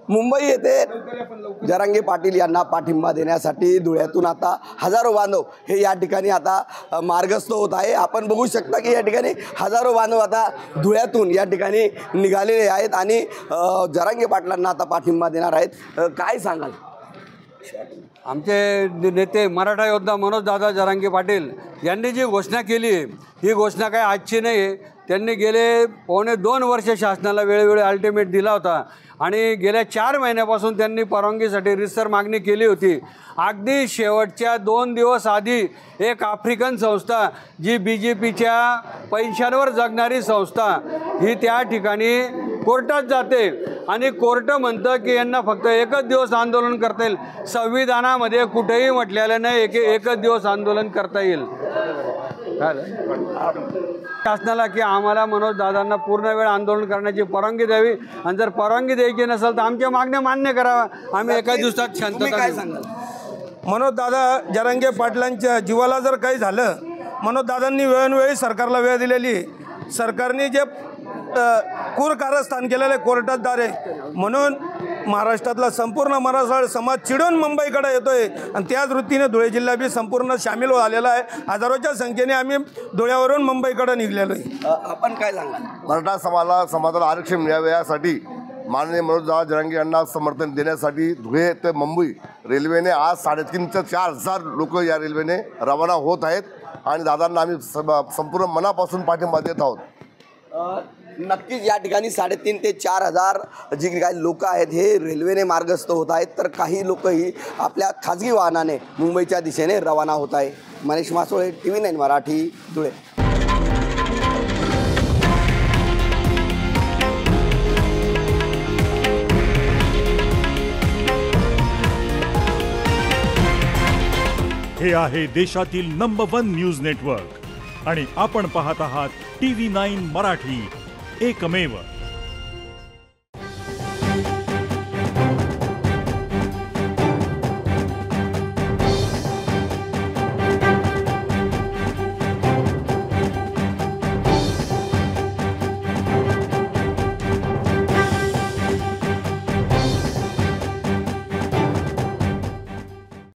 मुंबई येथे जरांगे पाटील यांना पाठिंबा देण्यासाठी धुळ्यातून आता हजारो बांधव हे या ठिकाणी आता मार्गस्थ होत आहे। आपण बघू शकता की या ठिकाणी हजारो बांधव आता धुळ्यातून या ठिकाणी निघालेले आहेत आणि जरांगे पाटलांना आता पाठिंबा देणार आहेत। काय सांगाल? आमचे नेते मराठा योद्धा मनोज दादा जरांगे पाटील यांनी जी घोषणा केली आहे ही घोषणा काही आजची नाही आहे। त्यांनी गेले 2.25 वर्ष शासनाला वेळोवेळी अल्टिमेट दिला होता आणि गेल्या 4 महिन्यापासून त्यांनी परवानगीसाठी रितसर मागणी केली होती। अगदी शेवटच्या 2 दिवस आधी एक आफ्रिकन संस्था जी BJPच्या पैशांवर जगणारी संस्था ही त्या ठिकाणी कोर्टात जाते आणि कोर्ट म्हणतं की यांना फक्त 1च दिवस आंदोलन करता येईल। संविधानामध्ये कुठेही म्हटलेलं नाही एकच दिवस आंदोलन करता येईल। शासनाला की आम्हाला मनोज दादांना पूर्ण वेळ आंदोलन करण्याची परवानगी द्यावी आणि जर परवानगी द्यायची नसेल तर आमच्या मागण्या मान्य करावा। आम्ही एका दिवसात शांतता काय सांगाल? मनोज दादा जरांगे पाटलांच्या जीवाला जर काही झालं, मनोज दादांनी वेळोवेळी सरकारला वेळ दिलेली, सरकारने जे क्रूर कारस्थान केलेले कोर्टाद्वारे, म्हणून महाराष्ट्रातला संपूर्ण मराठा समाज चिडून मुंबईकडे येतोय आणि त्याच वृत्तीने धुळे जिल्हा बी संपूर्ण सामील झालेला आहे। हजारोच्या संख्येने आम्ही धुळ्यावरून मुंबईकडे निघलेलो आहे। आपण काय सांगाल? मराठा समाजाला आरक्षण मिळावे यासाठी माननीय मनोज दादा जरांगे यांना समर्थन देण्यासाठी धुळे ते मुंबई रेल्वेने आज 3,500 ते 4,000 लोक या रेल्वेने रवाना होत आहेत आणि दादांना आम्ही संपूर्ण मनापासून पाठिंबा देत आहोत। नक्कीच या ठिकाणी 3,500 ते 4,000 जी काही लोक आहेत हे रेल्वेने मार्गस्थ होत आहेत, तर काही लोकही आपल्या खाजगी वाहनाने मुंबईच्या दिशेने रवाना होत आहे। मनीष मासोळे, TV9 मराठी, धुळे। हे आहे देशातील नंबर 1 न्यूज नेटवर्क आणि आपण पाहत आहात TV9 मराठी, एकमेव।